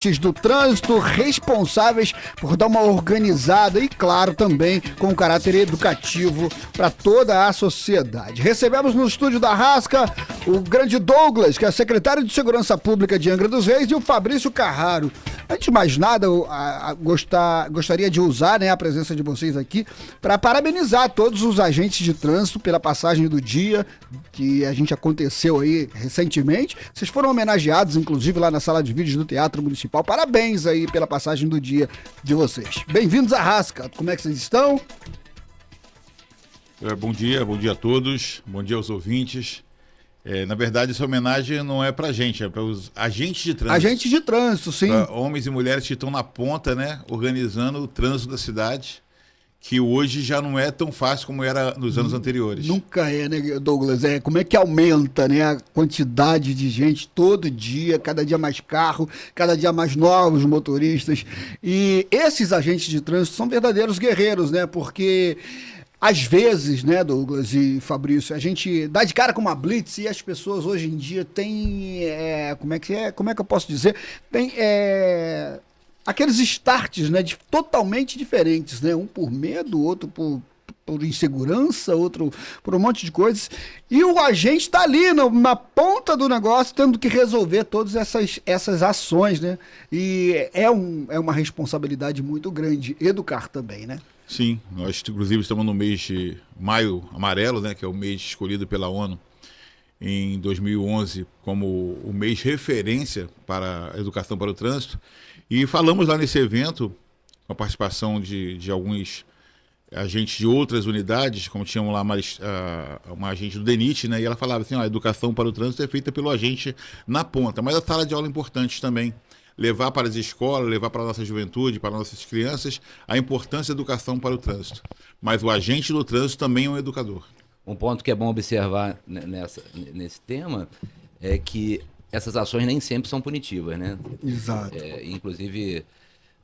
do trânsito responsáveis por dar uma organizada e, claro, também com um caráter educativo para toda a sociedade. Recebemos no estúdio da Rasca o grande Douglas, que é secretário de Segurança Pública de Angra dos Reis, e o Fabrício Carraro. Antes de mais nada, eu gostaria de usar, a presença de vocês aqui para parabenizar todos os agentes de trânsito pela passagem do dia que a gente aconteceu aí recentemente. Vocês foram homenageados, inclusive, lá na sala de vídeos do Teatro Municipal. Parabéns aí pela passagem do dia de vocês. Bem-vindos à Rasca. Como é que vocês estão? Bom dia a todos, bom dia aos ouvintes. Na verdade, essa homenagem não é pra gente, é para os agentes de trânsito. Agentes de trânsito, sim. Pra homens e mulheres que estão na ponta, organizando o trânsito da cidade, que hoje já não é tão fácil como era nos anos anteriores. Nunca é, né, Douglas? Como é que aumenta, a quantidade de gente todo dia, cada dia mais carro, cada dia mais novos motoristas. E esses agentes de trânsito são verdadeiros guerreiros, Porque às vezes, Douglas e Fabrício, a gente dá de cara com uma blitz e as pessoas hoje em dia têm, como é que eu posso dizer? Tem aqueles starts, totalmente diferentes, Um por medo, outro por insegurança, outro por um monte de coisas. E o agente está ali na ponta do negócio, tendo que resolver todas essas ações, E é uma responsabilidade muito grande educar também, Sim, nós inclusive estamos no mês de Maio Amarelo, que é o mês escolhido pela ONU em 2011 como o mês referência para a educação para o trânsito. E falamos lá nesse evento, com a participação de alguns agentes de outras unidades, como tínhamos lá uma agente do DENIT, e ela falava assim, a educação para o trânsito é feita pelo agente na ponta, mas a sala de aula é importante também. Levar para as escolas, levar para a nossa juventude, para nossas crianças, a importância da educação para o trânsito. Mas o agente do trânsito também é um educador. Um ponto que é bom observar nesse tema é que essas ações nem sempre são punitivas, Exato. Inclusive,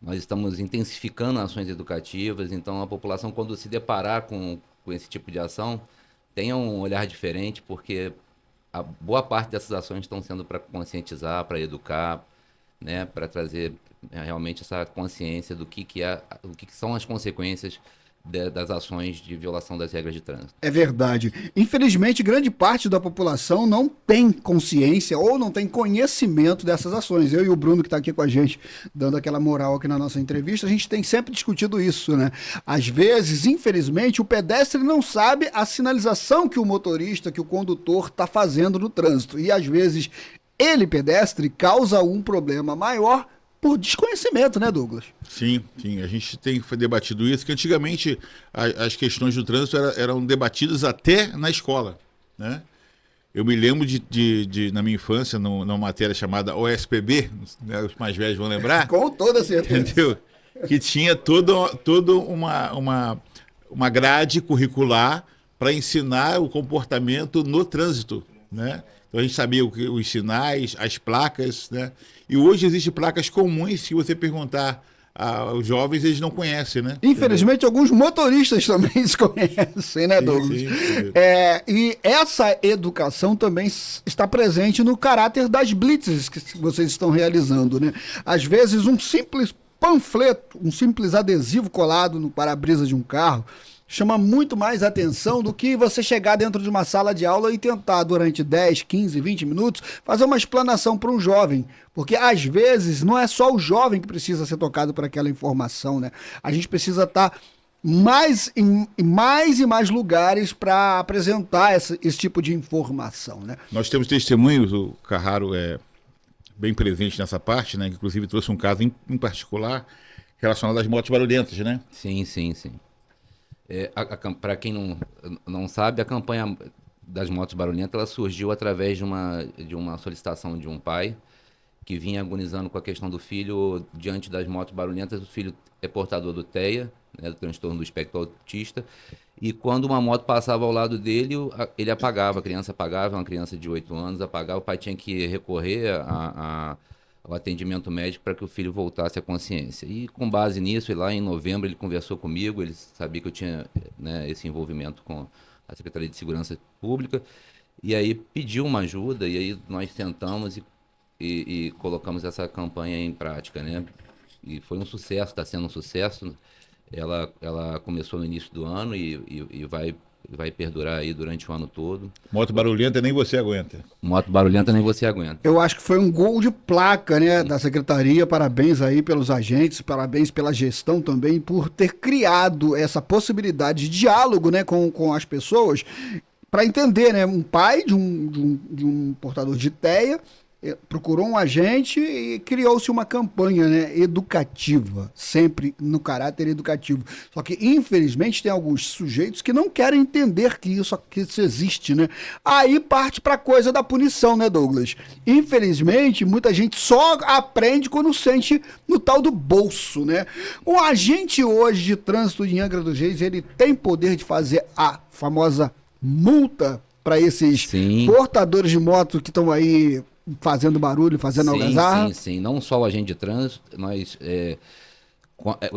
nós estamos intensificando ações educativas, então a população, quando se deparar com esse tipo de ação, tenha um olhar diferente, porque a boa parte dessas ações estão sendo para conscientizar, para educar, para trazer realmente essa consciência do que são as consequências das ações de violação das regras de trânsito. É verdade. Infelizmente, grande parte da população não tem consciência ou não tem conhecimento dessas ações. Eu e o Bruno, que está aqui com a gente, dando aquela moral aqui na nossa entrevista, a gente tem sempre discutido isso, Às vezes, infelizmente, o pedestre não sabe a sinalização que o motorista, que o condutor está fazendo no trânsito. E, às vezes, ele, pedestre, causa um problema maior por desconhecimento, Douglas? Sim, a gente tem debatido isso, que antigamente as questões do trânsito eram debatidas até na escola, Eu me lembro na minha infância, numa matéria chamada OSPB, os mais velhos vão lembrar. Com toda certeza. Entendeu? Que tinha toda uma grade curricular para ensinar o comportamento no trânsito, Então a gente sabia os sinais, as placas, E hoje existem placas comuns, se você perguntar aos jovens, eles não conhecem, Infelizmente, alguns motoristas também desconhecem, Douglas? Sim. E essa educação também está presente no caráter das blitzes que vocês estão realizando, Às vezes, um simples panfleto, um simples adesivo colado no para-brisa de um carro chama muito mais atenção do que você chegar dentro de uma sala de aula e tentar, durante 10, 15, 20 minutos, fazer uma explanação para um jovem. Porque, às vezes, não é só o jovem que precisa ser tocado por aquela informação, A gente precisa estar em mais lugares para apresentar esse tipo de informação, Nós temos testemunhos, o Carraro é bem presente nessa parte, que inclusive trouxe um caso em particular relacionado às motos barulhentas, Sim. Para quem não sabe, a campanha das motos barulhentas ela surgiu através de uma solicitação de um pai que vinha agonizando com a questão do filho diante das motos barulhentas. O filho é portador do TEA, do transtorno do espectro autista, e quando uma moto passava ao lado dele, ele apagava, a criança apagava, uma criança de 8 anos apagava, o pai tinha que recorrer ao atendimento médico para que o filho voltasse à consciência. E com base nisso, lá em novembro, ele conversou comigo, ele sabia que eu tinha esse envolvimento com a Secretaria de Segurança Pública, e aí pediu uma ajuda, e aí nós sentamos e e colocamos essa campanha em prática, né? E foi um sucesso, está sendo um sucesso. Ela começou no início do ano e vai perdurar aí durante o ano todo. Moto barulhenta nem você aguenta. Moto barulhenta nem você aguenta. Eu acho que foi um gol de placa, né, da secretaria. Parabéns aí pelos agentes, parabéns pela gestão também por ter criado essa possibilidade de diálogo, né, com as pessoas, para entender, né, um pai de um portador de TEA procurou um agente e criou-se uma campanha, né, educativa, sempre no caráter educativo. Só que, infelizmente, tem alguns sujeitos que não querem entender que isso existe, né? Aí parte para a coisa da punição, né, Douglas? Infelizmente, muita gente só aprende quando sente no tal do bolso, né? O agente hoje de trânsito de Angra dos Reis, ele tem poder de fazer a famosa multa para esses portadores de moto que estão aí fazendo barulho, fazendo algazarra? Sim. Não só o agente de trânsito,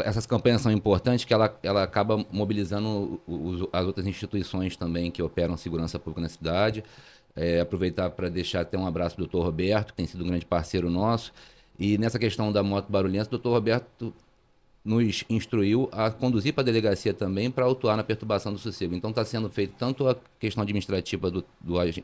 essas campanhas são importantes que ela acaba mobilizando as outras instituições também que operam segurança pública na cidade. Aproveitar para deixar até um abraço para o Dr. Roberto, que tem sido um grande parceiro nosso. E nessa questão da moto barulhenta, o Dr. Roberto nos instruiu a conduzir para a delegacia também para autuar na perturbação do sossego. Então está sendo feito tanto a questão administrativa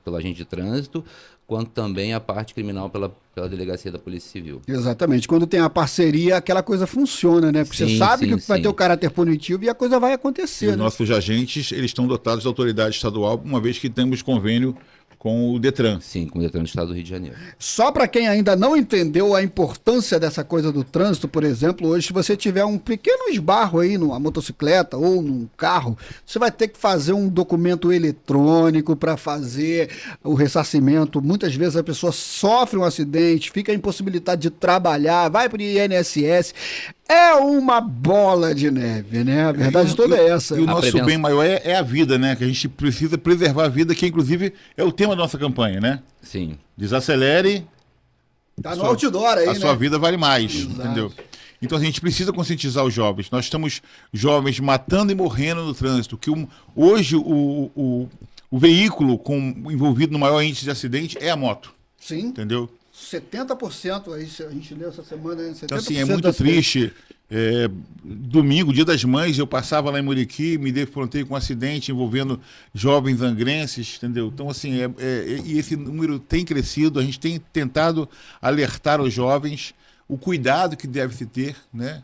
pelo agente de trânsito, quanto também a parte criminal pela delegacia da Polícia Civil. Exatamente. Quando tem a parceria, aquela coisa funciona, né? Porque você sabe que vai ter o caráter punitivo e a coisa vai acontecer. E os nossos agentes, eles estão dotados de autoridade estadual, uma vez que temos convênio com o Detran. Sim, com o Detran do Estado do Rio de Janeiro. Só para quem ainda não entendeu a importância dessa coisa do trânsito, por exemplo, hoje se você tiver um pequeno esbarro aí numa motocicleta ou num carro, você vai ter que fazer um documento eletrônico para fazer o ressarcimento. Muitas vezes a pessoa sofre um acidente, fica impossibilitada de trabalhar, vai para o INSS. É uma bola de neve, né? A verdade toda é essa. E o nosso bem maior é a vida, né? Que a gente precisa preservar a vida, que inclusive é o tema da nossa campanha, né? Sim. Desacelere. Tá no outdoor aí, né? A sua vida vale mais, Exato. Entendeu? Então a gente precisa conscientizar os jovens. Nós estamos jovens matando e morrendo no trânsito. Que hoje o veículo envolvido no maior índice de acidente é a moto. Sim. Entendeu? 70% aí, a gente leu essa semana, 70%. Então, assim, é muito triste. Domingo, Dia das Mães, eu passava lá em Muriqui, me defrontei com um acidente envolvendo jovens angrenses, entendeu? Então, assim, e esse número tem crescido, a gente tem tentado alertar os jovens o cuidado que deve se ter, né?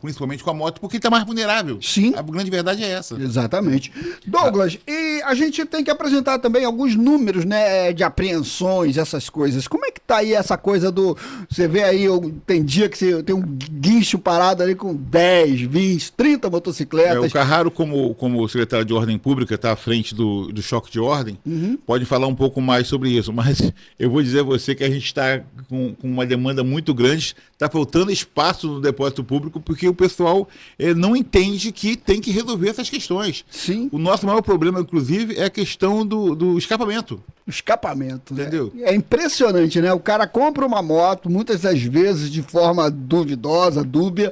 Principalmente com a moto, porque ele está mais vulnerável. Sim. A grande verdade é essa. Exatamente. Douglas, e a gente tem que apresentar também alguns números, né, de apreensões, essas coisas. Como é que tá aí essa coisa do... Você vê aí, tem dia que você tem um guincho parado ali com 10, 20, 30 motocicletas. O Carraro, como secretário de Ordem Pública, está à frente do choque de ordem, pode falar um pouco mais sobre isso, mas eu vou dizer a você que a gente está com uma demanda muito grande, está faltando espaço no depósito público, porque o pessoal não entende que tem que resolver essas questões. Sim. O nosso maior problema, inclusive, é a questão do escapamento. Escapamento. Entendeu? É impressionante, né? O cara compra uma moto, muitas das vezes de forma duvidosa, dúbia,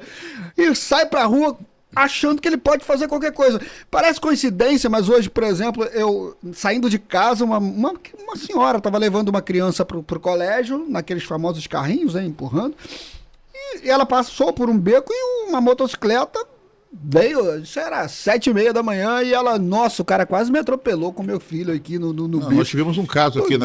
e sai pra rua achando que ele pode fazer qualquer coisa. Parece coincidência, mas hoje, por exemplo, eu saindo de casa, uma senhora estava levando uma criança pro colégio, naqueles famosos carrinhos, né, empurrando, e ela passou por um beco e uma motocicleta veio, isso era 7h30 da manhã, e ela, nossa, o cara quase me atropelou com meu filho aqui no beco. Nós tivemos um caso aqui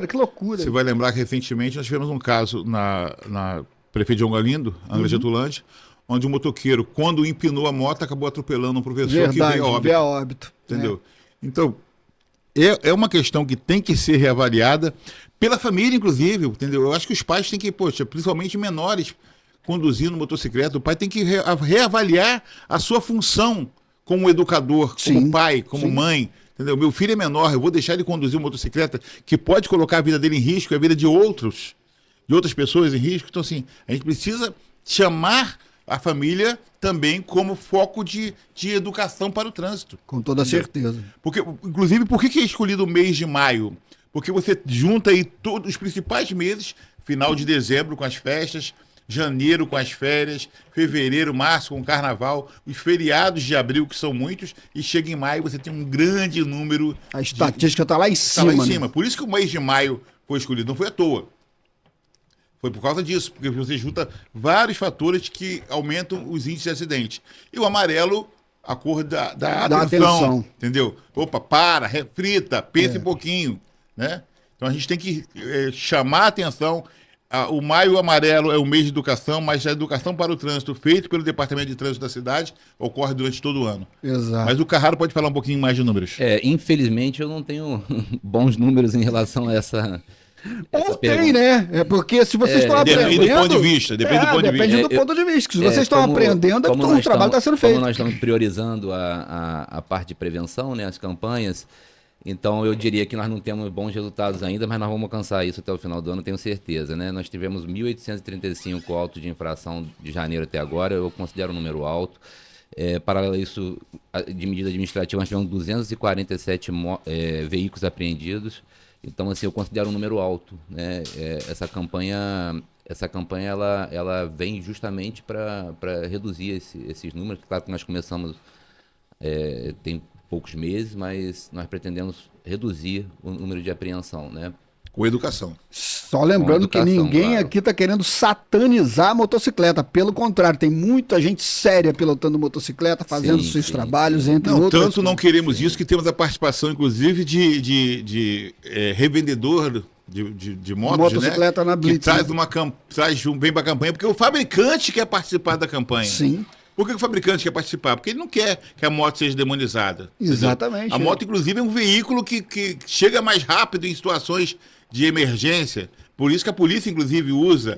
Que loucura. Você vai lembrar que recentemente nós tivemos um caso na Prefeito de Angra Getulândia, onde um motoqueiro, quando empinou a moto, acabou atropelando um professor que veio a óbito. Entendeu? Então, é uma questão que tem que ser reavaliada pela família, inclusive, entendeu? Eu acho que os pais têm que, principalmente menores, conduzindo motocicleta, o pai tem que reavaliar a sua função como educador, como pai, como mãe. Entendeu? Meu filho é menor, eu vou deixar ele conduzir uma motocicleta que pode colocar a vida dele em risco, a vida de outras pessoas em risco. Então, assim, a gente precisa chamar a família também como foco de educação para o trânsito. Com toda certeza. Porque, inclusive, por que é escolhido o mês de maio? Porque você junta aí todos os principais meses, final de dezembro com as festas, janeiro com as férias, fevereiro, março com o carnaval, os feriados de abril, que são muitos, e chega em maio, você tem um grande número... A estatística está lá em cima. Está lá em cima. Por isso que o mês de maio foi escolhido, não foi à toa. Foi por causa disso, porque você junta vários fatores que aumentam os índices de acidente. E o amarelo, a cor da atenção, entendeu? Opa, reflita, pense um pouquinho, né? Então a gente tem que chamar a atenção. O Maio Amarelo é o mês de educação, mas a educação para o trânsito feito pelo Departamento de Trânsito da cidade ocorre durante todo o ano. Exato. Mas o Carraro pode falar um pouquinho mais de números. Infelizmente eu não tenho bons números em relação a essa Ou tem, pergunta. né? É porque se vocês estão aprendendo... Depende do ponto de vista. Depende do ponto de vista. Depende do ponto de vista. Se vocês estão aprendendo, como o trabalho está sendo feito. Como nós estamos priorizando a parte de prevenção, né, as campanhas, então eu diria que nós não temos bons resultados ainda, mas nós vamos alcançar isso até o final do ano, tenho certeza, né? Nós tivemos 1.835 autos de infração de janeiro até agora, eu considero um número alto. Paralelo a isso, de medida administrativa, nós tivemos 247 veículos apreendidos. Então, assim, eu considero um número alto, né? Essa campanha ela vem justamente para reduzir esses números. Claro que nós começamos tem poucos meses, mas nós pretendemos reduzir o número de apreensão, né? Com educação. Só lembrando que ninguém aqui está querendo satanizar a motocicleta. Pelo contrário, tem muita gente séria pilotando motocicleta, fazendo seus trabalhos, entre outros. Tanto não queremos isso que temos a participação, inclusive, de revendedor de motos, motocicleta, né? Na Blitz, que traz um bem para a campanha, porque o fabricante quer participar da campanha. Sim. Por que o fabricante quer participar? Porque ele não quer que a moto seja demonizada. Exatamente. Entendeu? A moto, inclusive, é um veículo que chega mais rápido em situações de emergência. Por isso que a polícia, inclusive, usa.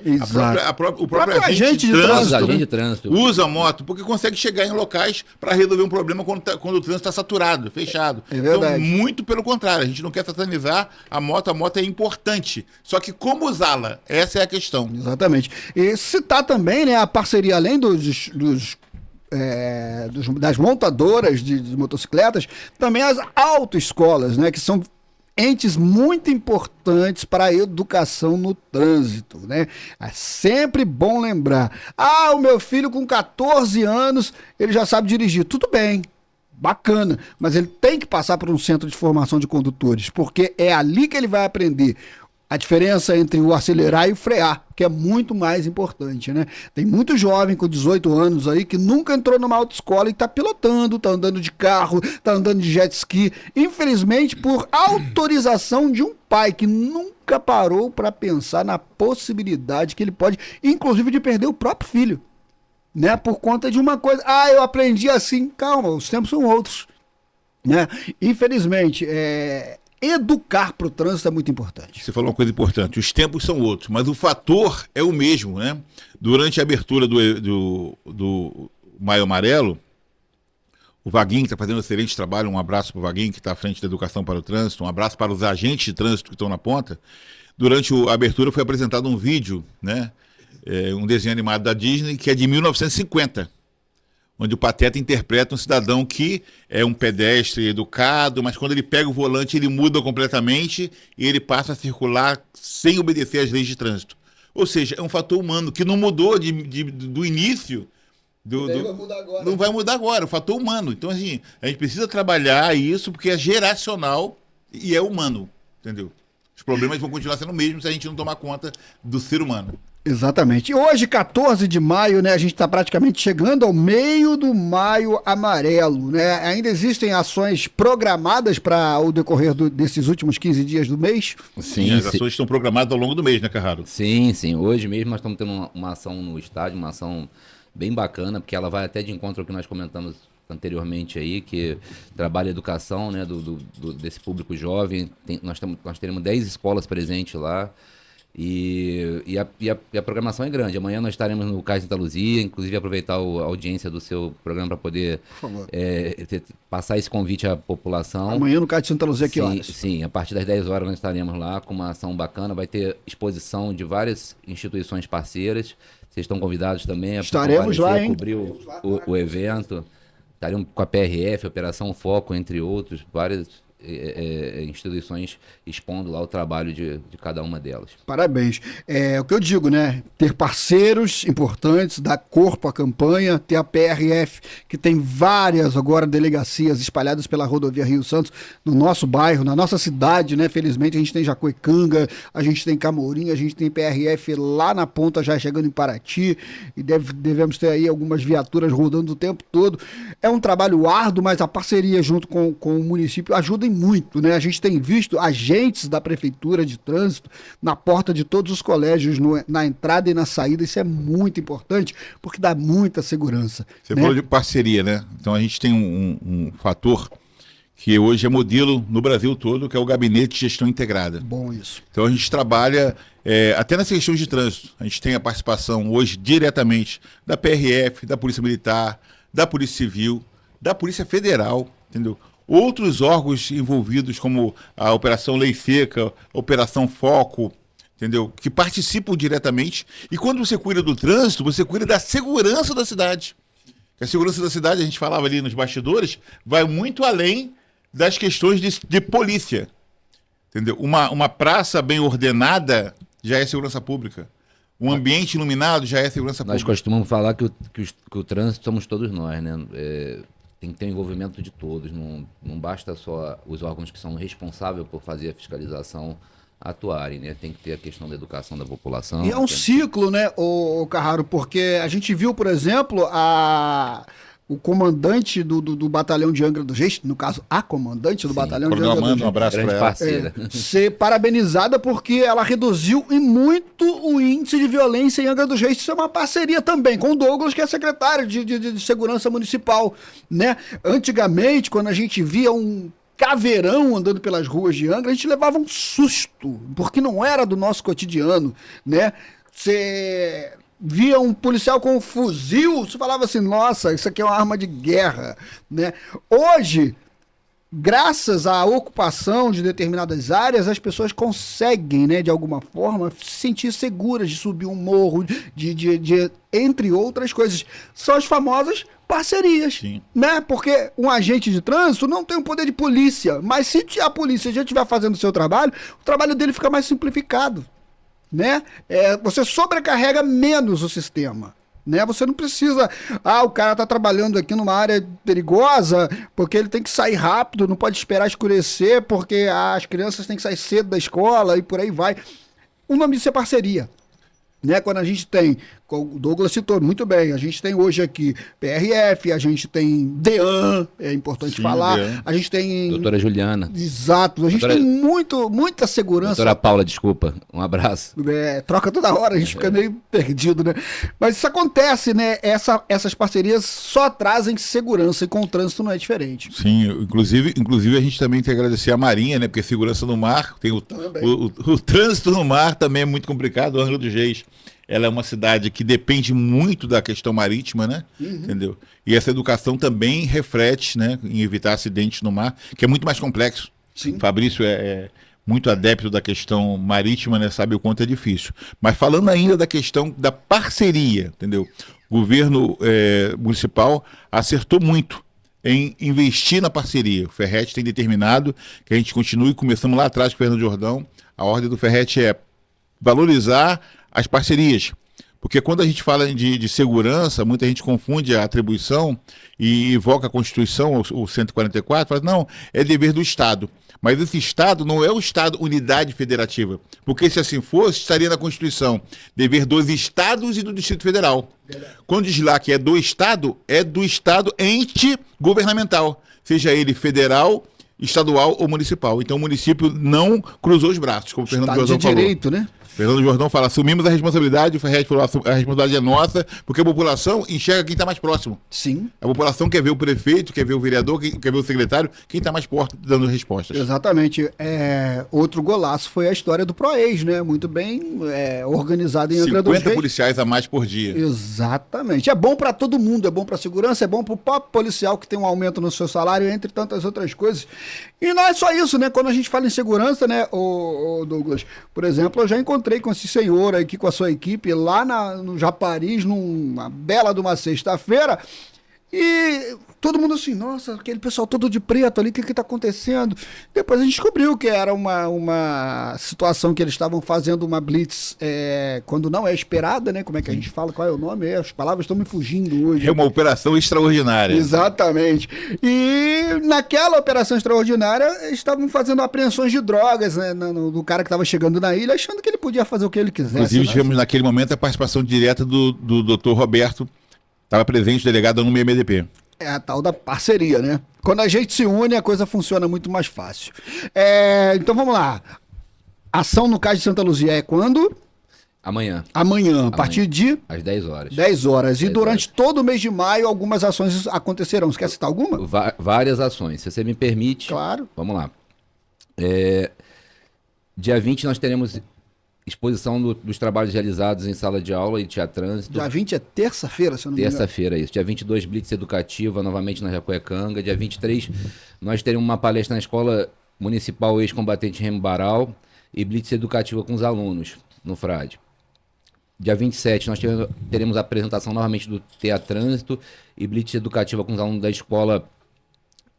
O próprio agente de trânsito usa a moto, porque consegue chegar em locais para resolver um problema quando o trânsito está saturado, fechado. É verdade. Então, muito pelo contrário, a gente não quer satanizar a moto é importante. Só que como usá-la? Essa é a questão. Exatamente. E citar também, né, a parceria, além das montadoras de motocicletas, também as autoescolas, né, que são entes muito importantes para a educação no trânsito, né? É sempre bom lembrar. O meu filho com 14 anos, ele já sabe dirigir. Tudo bem, bacana, mas ele tem que passar por um centro de formação de condutores, porque é ali que ele vai aprender a diferença entre o acelerar e o frear, que é muito mais importante, né? Tem muito jovem com 18 anos aí que nunca entrou numa autoescola e está pilotando, está andando de carro, está andando de jet ski, infelizmente por autorização de um pai que nunca parou para pensar na possibilidade que ele pode, inclusive, de perder o próprio filho, né? Por conta de uma coisa, eu aprendi assim, calma, os tempos são outros, né? Infelizmente, educar para o trânsito é muito importante. Você falou uma coisa importante, os tempos são outros, mas o fator é o mesmo, né? Durante a abertura do Maio Amarelo, o Vaguinho está fazendo um excelente trabalho, um abraço para o Vaguinho, que está à frente da Educação para o Trânsito, um abraço para os agentes de trânsito que estão na ponta. Durante a abertura foi apresentado um vídeo, né? Um desenho animado da Disney, que é de 1950. Onde o Pateta interpreta um cidadão que é um pedestre educado, mas quando ele pega o volante ele muda completamente e ele passa a circular sem obedecer às leis de trânsito. Ou seja, é um fator humano que não mudou do início. Não vai mudar agora, o fator humano. Então, assim, a gente precisa trabalhar isso porque é geracional e é humano, entendeu? Os problemas vão continuar sendo os mesmos se a gente não tomar conta do ser humano. Exatamente. E hoje, 14 de maio, né, a gente está praticamente chegando ao meio do Maio Amarelo, né? Ainda existem ações programadas para o decorrer desses últimos 15 dias do mês? Sim, as ações estão programadas ao longo do mês, né, Carraro? Sim. Hoje mesmo nós estamos tendo uma ação no estádio, uma ação bem bacana, porque ela vai até de encontro ao que nós comentamos anteriormente aí, que trabalha a educação, né, desse público jovem. Nós teremos 10 escolas presentes lá. E a programação é grande. Amanhã nós estaremos no Cais de Santa Luzia, inclusive aproveitar a audiência do seu programa para poder passar esse convite à população. Amanhã no Cais de Santa Luzia, que horas? Sim, a partir das 10 horas nós estaremos lá com uma ação bacana. Vai ter exposição de várias instituições parceiras. Vocês estão convidados também a estaremos lá, hein? Cobrir o evento. Estaremos com a PRF, Operação Foco, entre outros, várias instituições expondo lá o trabalho de cada uma delas. Parabéns. É o que eu digo, né? Ter parceiros importantes, dar corpo à campanha, ter a PRF, que tem várias agora delegacias espalhadas pela rodovia Rio Santos, no nosso bairro, na nossa cidade, né? Felizmente a gente tem Jacuecanga, a gente tem Camorim, a gente tem PRF lá na ponta, já chegando em Paraty, e devemos ter aí algumas viaturas rodando o tempo todo. É um trabalho árduo, mas a parceria junto com o município ajuda muito, né? A gente tem visto agentes da Prefeitura de Trânsito na porta de todos os colégios, na entrada e na saída. Isso é muito importante, porque dá muita segurança. Você né? falou de parceria, né? Então a gente tem um fator que hoje é modelo no Brasil todo, que é o Gabinete de Gestão Integrada. Bom isso. Então a gente trabalha até nas questões de trânsito. A gente tem a participação hoje diretamente da PRF, da Polícia Militar, da Polícia Civil, da Polícia Federal, entendeu? Outros órgãos envolvidos, como a Operação Lei Seca, a Operação Foco, entendeu? Que participam diretamente. E quando você cuida do trânsito, você cuida da segurança da cidade. A segurança da cidade, a gente falava ali nos bastidores, vai muito além das questões de polícia. Entendeu? Uma praça bem ordenada já é segurança pública. Um ambiente iluminado já é segurança Nós pública. costumamos falar que o trânsito somos todos nós, né? Tem que ter o envolvimento de todos, não basta só os órgãos que são responsáveis por fazer a fiscalização atuarem, né? Tem que ter a questão da educação da população. E é um ciclo, né, o Carraro, porque a gente viu, por exemplo, o comandante do batalhão de Angra dos Reis, no caso, a comandante do batalhão de Coronel Angra dos Amanda, um Reis, abraço Grande para ela. parceira. ser parabenizada porque ela reduziu em muito o índice de violência em Angra dos Reis. Isso é uma parceria também com o Douglas, que é secretário de Segurança Municipal, né? Antigamente, quando a gente via um caveirão andando pelas ruas de Angra, a gente levava um susto, porque não era do nosso cotidiano, né? Você via um policial com um fuzil, você falava assim, nossa, isso aqui é uma arma de guerra, né? Hoje, graças à ocupação de determinadas áreas, as pessoas conseguem, né, de alguma forma, se sentir seguras de subir um morro, entre outras coisas. São as famosas parcerias, Sim. né? Porque um agente de trânsito não tem o poder de polícia, mas se a polícia já estiver fazendo o seu trabalho, o trabalho dele fica mais simplificado, né? Você sobrecarrega menos o sistema. Né? Você não precisa, o cara tá trabalhando aqui numa área perigosa porque ele tem que sair rápido, não pode esperar escurecer porque as crianças têm que sair cedo da escola e por aí vai. O nome disso é parceria. Né? Quando a gente tem, o Douglas citou muito bem, a gente tem hoje aqui PRF, a gente tem DEAN, é importante falar, DEAN. a gente tem... Doutora Juliana. Exato, a gente tem muita segurança. Doutora Paula, desculpa. Um abraço. Troca toda hora, a gente fica meio perdido, né? Mas isso acontece, né? Essas parcerias só trazem segurança e com o trânsito não é diferente. Sim, inclusive a gente também tem que agradecer a Marinha, né? Porque segurança no mar, tem o trânsito no mar também é muito complicado. O Angra dos Reis, ela é uma cidade que depende muito da questão marítima, né? Entendeu? E essa educação também reflete, né, em evitar acidentes no mar, que é muito mais complexo. Sim. Fabrício é muito adepto da questão marítima, né? Sabe o quanto é difícil. Mas falando ainda da questão da parceria, entendeu? O governo municipal acertou muito em investir na parceria. O Ferret tem determinado que a gente continue, começamos lá atrás com o Fernando Jordão, a ordem do Ferret é valorizar as parcerias. Porque quando a gente fala de segurança, muita gente confunde a atribuição e invoca a Constituição, o 144, fala, não, é dever do Estado. Mas esse Estado não é o Estado unidade federativa. Porque se assim fosse, estaria na Constituição. Dever dos Estados e do Distrito Federal. Quando diz lá que é do Estado ente governamental. Seja ele federal, estadual ou municipal. Então o município não cruzou os braços, como o Fernando Estado Jordão de falou. direito, né? Fernando Jordão fala, assumimos a responsabilidade, o Ferret falou, a responsabilidade é nossa, porque a população enxerga quem está mais próximo. Sim. A população quer ver o prefeito, quer ver o vereador, quer ver o secretário, quem está mais perto dando respostas. Exatamente. Outro golaço foi a história do PROES, né? Muito bem organizado em Angra dos 50 Reis. policiais a mais por dia. Exatamente. É bom para todo mundo, é bom para a segurança, é bom para o próprio policial que tem um aumento no seu salário, entre tantas outras coisas. E não é só isso, né? Quando a gente fala em segurança, né, o Douglas, por exemplo, eu já encontrei com esse senhor aqui, com a sua equipe, lá no Japariz, numa bela de uma sexta-feira, E todo mundo assim, nossa, aquele pessoal todo de preto ali, o que está acontecendo? Depois a gente descobriu que era uma situação que eles estavam fazendo uma blitz quando não é esperada, né? Como é que a gente fala? Qual é o nome? As palavras estão me fugindo hoje. É uma operação extraordinária. Exatamente. E naquela operação extraordinária, estavam fazendo apreensões de drogas, né, do cara que estava chegando na ilha, achando que ele podia fazer o que ele quisesse. Inclusive, né? tivemos naquele momento a participação direta do Dr. Roberto, estava presente, delegado no MDP. É a tal da parceria, né? Quando a gente se une, a coisa funciona muito mais fácil. Então vamos lá. Ação no Cais de Santa Luzia é quando? Amanhã, Amanhã, a partir de às 10 horas. 10 horas. E 10 durante todo o mês de maio, algumas ações acontecerão. Você quer citar alguma? Várias ações. Se você me permite, Claro. vamos lá. Dia 20 nós teremos exposição dos trabalhos realizados em sala de aula e teatrânsito. Dia 20 é terça-feira, se eu não me engano. Terça-feira, isso. Dia 22, Blitz Educativa, novamente na Jacuecanga. Dia 23, nós teremos uma palestra na Escola Municipal Ex-Combatente Remo Baral e Blitz Educativa com os alunos, no Frade. Dia 27, nós teremos a apresentação novamente do Teatrânsito e Blitz Educativa com os alunos da Escola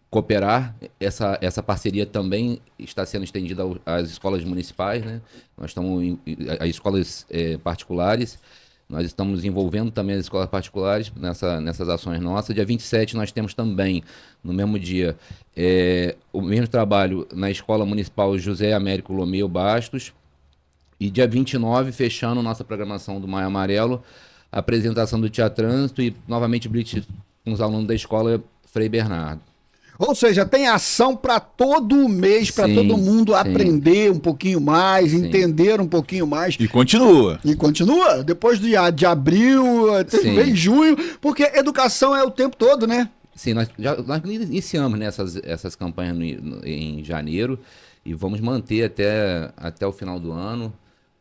Cooperar. Essa parceria também está sendo estendida às escolas municipais, né? Nós estamos às escolas particulares, nós estamos envolvendo também as escolas particulares nessas ações nossas. Dia 27 nós temos também, no mesmo dia, o mesmo trabalho na Escola Municipal José Américo Lomeu Bastos. E dia 29, fechando nossa programação do Maio Amarelo, a apresentação do Teatrânsito e novamente Blitz com os alunos da Escola Frei Bernardo. Ou seja, tem ação para todo o mês, para todo mundo aprender um pouquinho mais, entender um pouquinho mais. E continua. E continua. Depois de abril, vem junho, porque educação é o tempo todo, né? Sim, nós iniciamos essas campanhas em janeiro e vamos manter até o final do ano.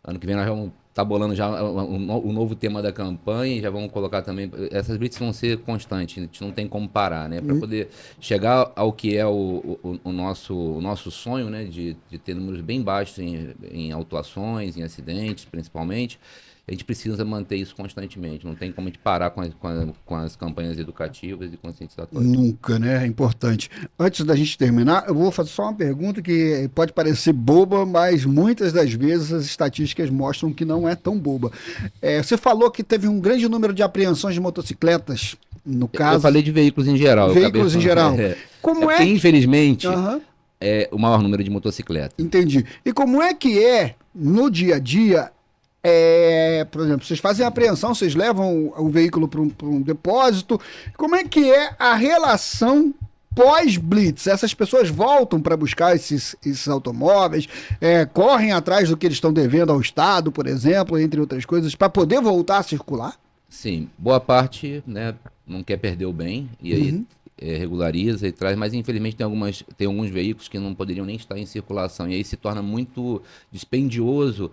Ano que vem nós vamos estar bolando já o novo tema da campanha e já vamos colocar também. Essas blitz vão ser constantes, a gente não tem como parar, né? Para poder chegar ao que é o nosso sonho, né? De ter números bem baixos em autuações, em acidentes, principalmente. A gente precisa manter isso constantemente. Não tem como a gente parar com as campanhas educativas e conscientizatórias. Nunca, né? É importante. Antes da gente terminar, eu vou fazer só uma pergunta que pode parecer boba, mas muitas das vezes as estatísticas mostram que não é tão boba. Você falou que teve um grande número de apreensões de motocicletas, no caso... Eu falei de veículos em geral. Veículos em geral. Como é que, infelizmente, é o maior número de motocicletas. Entendi. E como é que no dia a dia... por exemplo, vocês fazem a apreensão, vocês levam o veículo para um depósito. Como é que é a relação pós-blitz? Essas pessoas voltam para buscar esses automóveis, correm atrás do que eles estão devendo ao Estado, por exemplo, entre outras coisas, para poder voltar a circular? Sim, boa parte, né, não quer perder o bem e aí regulariza e traz, mas infelizmente tem alguns veículos que não poderiam nem estar em circulação e aí se torna muito dispendioso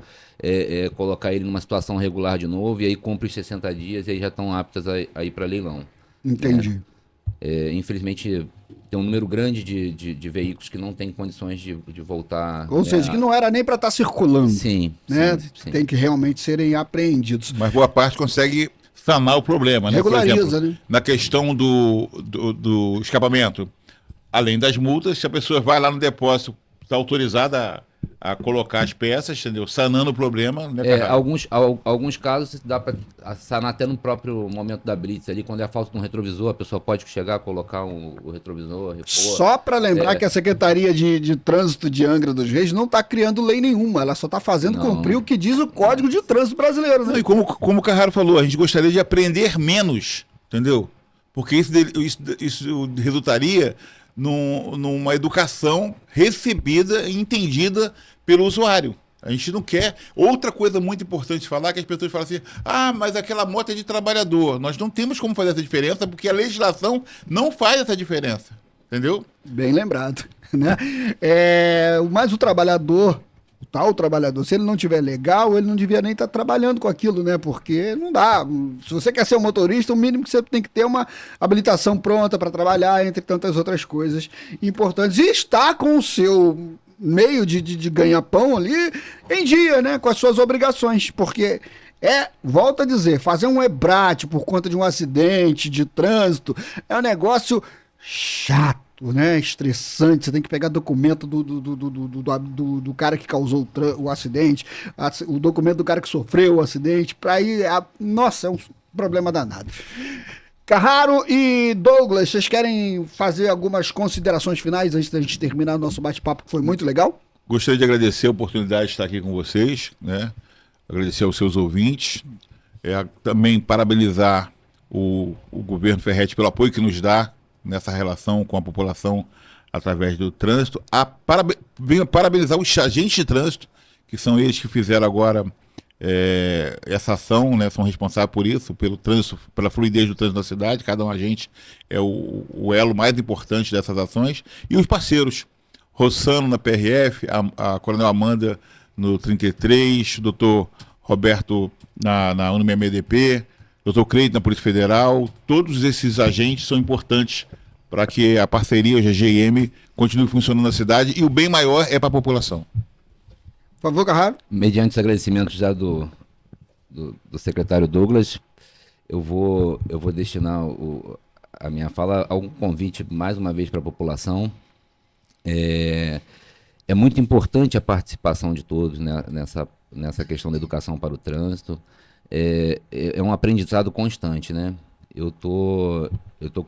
colocar ele numa situação regular de novo e aí cumpre os 60 dias e aí já estão aptas a ir para leilão. Entendi. Infelizmente tem um número grande de veículos que não tem condições de voltar. Ou seja, que não era nem para estar circulando. Sim, né? Sim. Tem que realmente serem apreendidos. Mas boa parte consegue sanar o problema, né? Regulariza, por exemplo, né? Na questão do escapamento, além das multas, se a pessoa vai lá no depósito, está autorizada a colocar as peças, entendeu? Sanando o problema, né? Alguns casos dá para sanar até no próprio momento da blitz ali, quando é a falta de um retrovisor, a pessoa pode chegar a colocar o retrovisor, repor. Só para lembrar que a Secretaria de Trânsito de Angra dos Reis não está criando lei nenhuma, ela só está fazendo cumprir o que diz o Código de Trânsito Brasileiro, né? Não, e como o Carraro falou, a gente gostaria de aprender menos, entendeu? Porque isso resultaria numa educação recebida e entendida pelo usuário. A gente não quer. Outra coisa muito importante falar é que as pessoas falam assim: mas aquela moto é de trabalhador. Nós não temos como fazer essa diferença porque a legislação não faz essa diferença. Entendeu? Bem lembrado, né? Mas o trabalhador, o tal trabalhador, se ele não tiver legal, ele não devia nem estar trabalhando com aquilo, né? Porque não dá. Se você quer ser um motorista, o mínimo que você tem que ter é uma habilitação pronta para trabalhar, entre tantas outras coisas importantes. E estar com o seu meio de ganhar pão ali em dia, né? Com as suas obrigações. Porque Volto a dizer, fazer um EBRAT por conta de um acidente de trânsito é um negócio chato, né? Estressante. Você tem que pegar documento do cara que causou o acidente, o documento do cara que sofreu o acidente, para ir. Nossa, é um problema danado. Carraro e Douglas, vocês querem fazer algumas considerações finais antes da gente terminar o nosso bate-papo, que foi muito legal? Gostaria de agradecer a oportunidade de estar aqui com vocês, né? Agradecer aos seus ouvintes, também parabenizar o governo Ferretti pelo apoio que nos dá nessa relação com a população através do trânsito. Venho parabenizar os agentes de trânsito, que são eles que fizeram agora essa ação, né? São responsáveis por isso, pelo trânsito, pela fluidez do trânsito da cidade. Cada um agente é o elo mais importante dessas ações. E os parceiros, Rossano na PRF, a Coronel Amanda no 33, o doutor Roberto na UNMDP, o doutor Cleito na Polícia Federal. Todos esses agentes são importantes para que a parceria, o GGM, continue funcionando na cidade, e o bem maior é para a população. Por favor, Carraro. Mediante os agradecimentos já do secretário Douglas, eu vou destinar a minha fala a um convite mais uma vez para a população. É muito importante a participação de todos, né, nessa questão da educação para o trânsito. É um aprendizado constante, né? Eu tô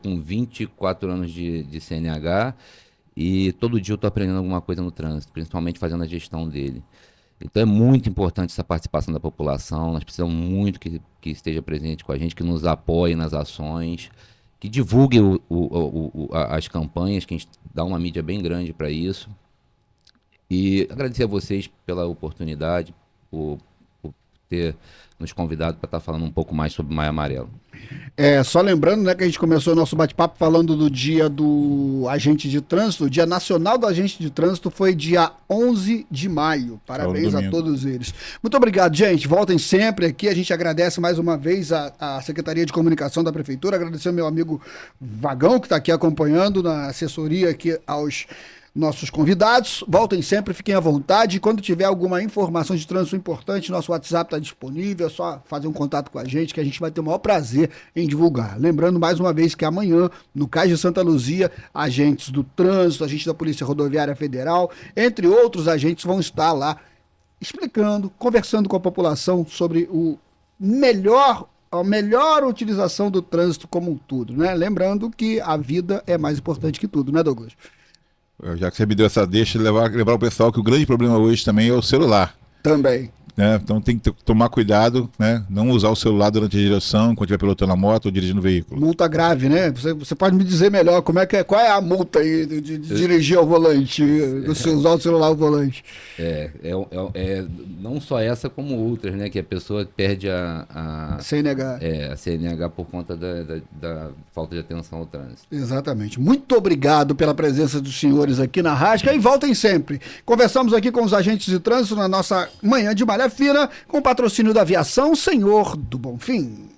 com 24 anos de CNH e todo dia eu estou aprendendo alguma coisa no trânsito, principalmente fazendo a gestão dele. Então é muito importante essa participação da população. Nós precisamos muito que esteja presente com a gente, que nos apoie nas ações, que divulgue as campanhas, que a gente dá uma mídia bem grande para isso. E agradecer a vocês pela oportunidade, por ter nos convidado para estar falando um pouco mais sobre o Maio Amarelo. Só lembrando, né, que a gente começou o nosso bate-papo falando do dia do agente de trânsito. O dia nacional do agente de trânsito foi dia 11 de maio. Parabéns a todos eles. Muito obrigado, gente. Voltem sempre aqui. A gente agradece mais uma vez a Secretaria de Comunicação da Prefeitura. Agradecer ao meu amigo Vagão, que está aqui acompanhando na assessoria aqui aos nossos convidados. Voltem sempre, fiquem à vontade. Quando tiver alguma informação de trânsito importante, nosso WhatsApp está disponível, é só fazer um contato com a gente, que a gente vai ter o maior prazer em divulgar. Lembrando mais uma vez que amanhã, no Cais de Santa Luzia, agentes do trânsito, agentes da Polícia Rodoviária Federal, entre outros agentes, vão estar lá explicando, conversando com a população sobre a melhor utilização do trânsito como um todo, né? Lembrando que a vida é mais importante que tudo, né, Douglas? Já que você me deu essa deixa, lembrar o pessoal que o grande problema hoje também é o celular. Também. Né? Então tem que tomar cuidado, né? Não usar o celular durante a direção, quando estiver pilotando a moto ou dirigindo o veículo. Multa grave, né? Você pode me dizer melhor qual é a multa aí de dirigir ao volante, de usar o celular ao volante? Não só essa, como outras, né? Que a pessoa perde a CNH. A CNH por conta da falta de atenção ao trânsito. Exatamente. Muito obrigado pela presença dos senhores aqui na Rasca e voltem sempre. Conversamos aqui com os agentes de trânsito na nossa manhã de Malha Fina, com o patrocínio da Aviação Senhor do Bonfim.